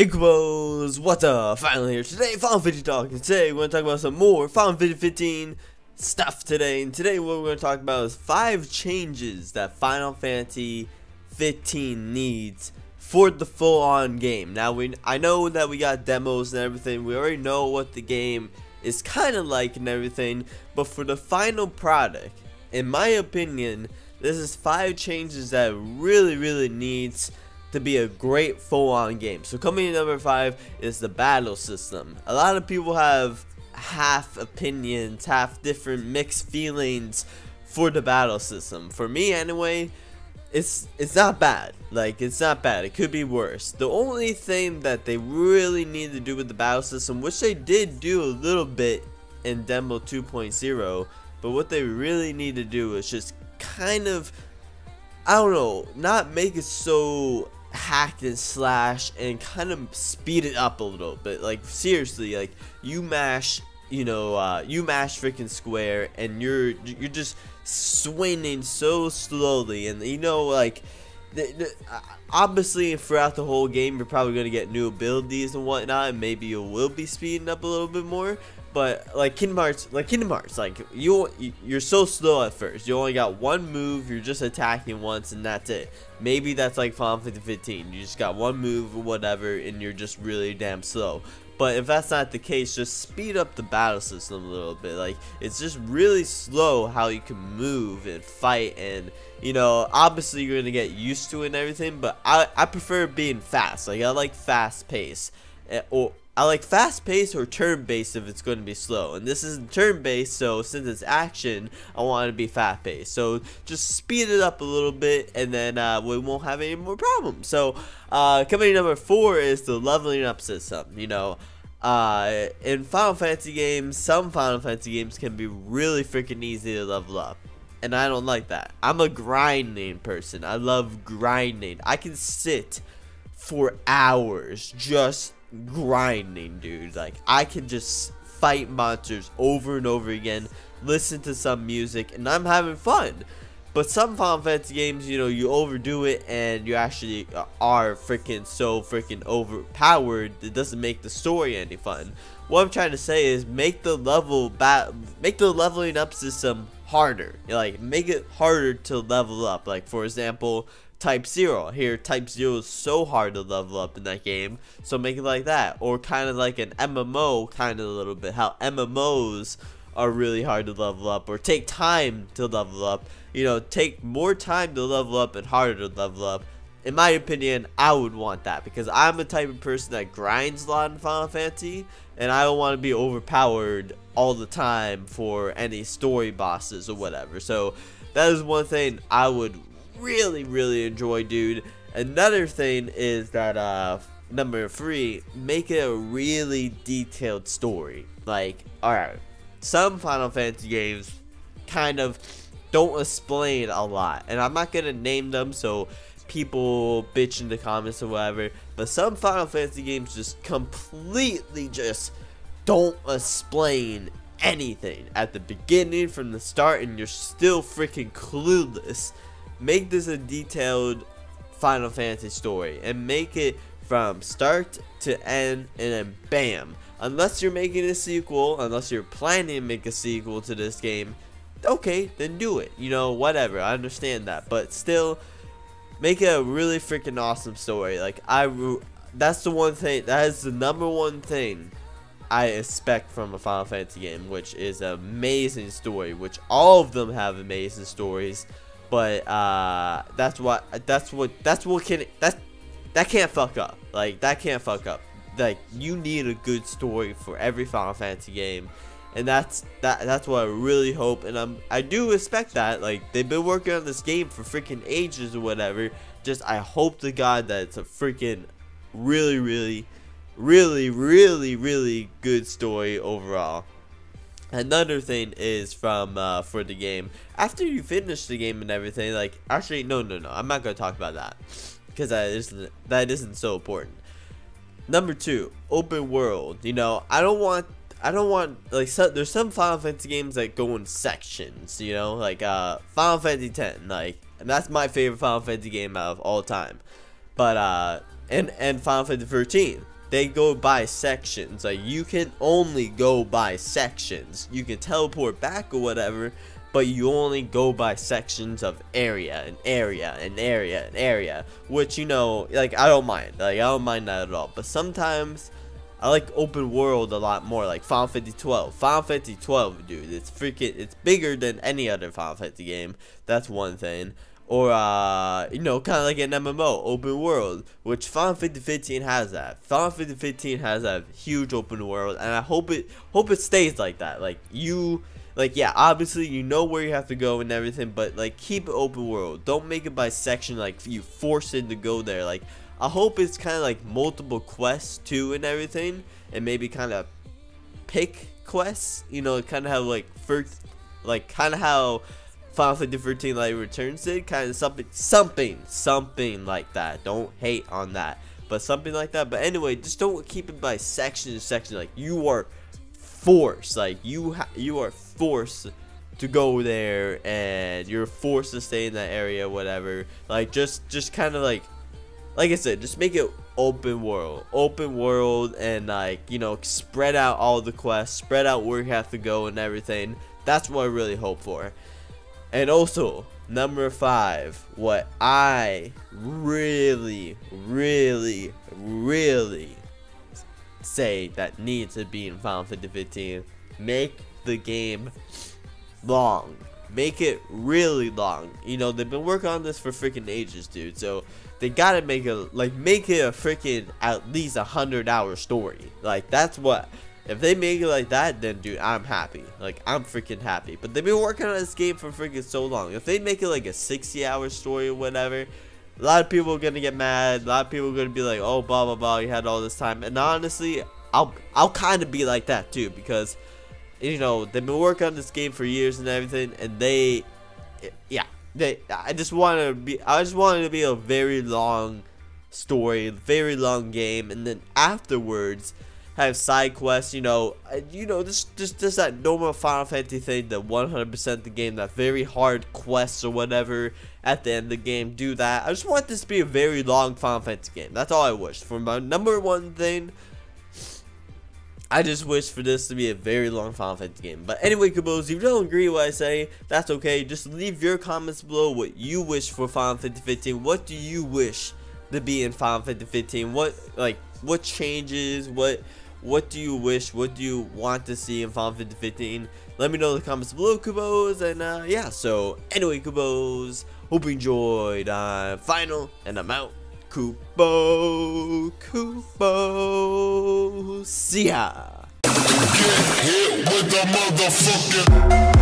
Hey Quos, what's up? Finally here today, Final Fantasy Talk, and today we're going to talk about some more Final Fantasy 15 stuff today. And today what we're going to talk about is 5 changes that Final Fantasy 15 needs for the full-on game. Now I know that we got demos and everything, we already know what the game is kind of like and everything, but for the final product, in my opinion, this is 5 changes that really needs to be a great full-on game. So coming in number 5 is the battle system. A lot of people have half opinions, half different mixed feelings for the battle system. For me anyway, it's not bad. Like, it's not bad. It could be worse. The only thing that they really need to do with the battle system, which they did do a little bit in demo 2.0, but what they really need to do is just kind of, I don't know, not make it so hack and slash and kind of speed it up a little bit. Like, seriously, like, you mash freaking square and you're just swinging so slowly, and like obviously throughout the whole game you're probably gonna get new abilities and whatnot, and maybe you will be speeding up a little bit more. But like Kingdom Hearts, you're so slow at first. You only got one move, you're just attacking once, and that's it. Maybe that's like Final Fantasy 15. You just got one move or whatever, and you're just really damn slow. But if that's not the case, just speed up the battle system a little bit. Like, it's just really slow how you can move and fight, and obviously you're gonna get used to it and everything. But I prefer being fast. Like, I like fast pace, or I like fast pace or turn based if it's going to be slow. And this is turn based, so since it's action, I want it to be fast paced. So just speed it up a little bit, and then we won't have any more problems. So coming in number 4 is the leveling up system. In Final Fantasy games, some Final Fantasy games can be really freaking easy to level up, and I don't like that. I'm a grinding person. I love grinding. I can sit for hours just grinding, dude. Like, I can just fight monsters over and over again, listen to some music, and I'm having fun. But some Final Fantasy games, you overdo it and you actually are so freaking overpowered. It doesn't make the story any fun. What I'm trying to say is make the leveling up system harder. Like, make it harder to level up. Like, for example, Type 0. Here, Type 0 is so hard to level up in that game, so make it like that. Or kind of like an MMO, kind of a little bit. How MMOs are really hard to level up, or take time to level up. Take more time to level up and harder to level up. In my opinion, I would want that, because I'm the type of person that grinds a lot in Final Fantasy, and I don't want to be overpowered all the time for any story bosses or whatever. So that is one thing I would really enjoy, dude. Another thing is that number 3, make it a really detailed story. Like, alright, some Final Fantasy games kind of don't explain a lot, and I'm not gonna name them so people bitch in the comments or whatever, but some Final Fantasy games just completely just don't explain anything at the beginning from the start, and you're still freaking clueless. Make this a detailed Final Fantasy story, and make it from start to end, and then bam. Unless you're making a sequel, unless you're planning to make a sequel to this game, okay, then do it. Whatever, I understand that, but still, make it a really freaking awesome story. Like, that's the one thing, that is the number one thing I expect from a Final Fantasy game, which is an amazing story, which all of them have amazing stories. But that can't fuck up. Like, that can't fuck up. Like, you need a good story for every Final Fantasy game, and that's what I really hope, and I do expect that. Like, they've been working on this game for freaking ages or whatever. Just, I hope to God that it's a freaking really good story overall. Another thing is for the game, after you finish the game and everything, like, actually no, I'm not gonna talk about that, because that isn't so important. Number 2, open world. I don't want like, there's some Final Fantasy games that go in sections, like Final Fantasy X, like, and that's my favorite Final Fantasy game out of all time. But and Final Fantasy 13. they go by sections. Like, you can only go by sections. You can teleport back or whatever, but you only go by sections of area and area and area and area, which, you know, like, I don't mind. Like, I don't mind that at all. But sometimes I like open world a lot more, like Final Fantasy 12. Final Fantasy 12, dude, it's bigger than any other Final Fantasy game. That's one thing. Or, you know, kind of like an MMO, open world, which Final Fantasy 15 has that. Final Fantasy 15 has that huge open world, and I hope it stays like that. Like, yeah, obviously you know where you have to go and everything, but like, keep it open world. Don't make it by section, like you force it to go there. Like, I hope it's kind of like multiple quests too and everything, and maybe kind of pick quests. You know, kind of how like how Final Fantasy 13 like Returns did, kind of something like that. Don't hate on that, but something like that. But anyway, just don't keep it by section. Like, you are forced, like you are forced to go there, and you're forced to stay in that area, whatever. Like, just kind of like I said, just make it open world, and like, you know, spread out all the quests, spread out where you have to go and everything. That's what I really hope for. And also, number 5, what I really say that needs to be in Final Fantasy 15, make the game long. Make it really long. You know, they've been working on this for freaking ages, dude. So they gotta make it a freaking at least 100-hour story. Like, that's what. If they make it like that, then dude, I'm happy. Like, I'm freaking happy. But they've been working on this game for freaking so long. If they make it like a 60-hour story or whatever, a lot of people are gonna get mad. A lot of people are gonna be like, oh, blah blah blah, you had all this time. And honestly, I'll kind of be like that too, because, you know, they've been working on this game for years and everything, and I just wanted to be a very long story, very long game, and then afterwards have side quests, you know, just that normal Final Fantasy thing, the 100% the game, that very hard quests or whatever at the end of the game. Do that. I just want this to be a very long Final Fantasy game. That's all I wish for. My number one thing, I just wish for this to be a very long Final Fantasy game. But anyway, Kabos, if you don't agree with what I say, that's okay. Just leave your comments below what you wish for Final Fantasy 15. What do you wish to be in Final Fantasy 15? What changes? What do you wish? What do you want to see in Final Fantasy 15? Let me know in the comments below, Kubos. And yeah, so anyway, Kubos, hope you enjoyed Final, and I'm out. Kubo, see ya. Get hit with the motherfucking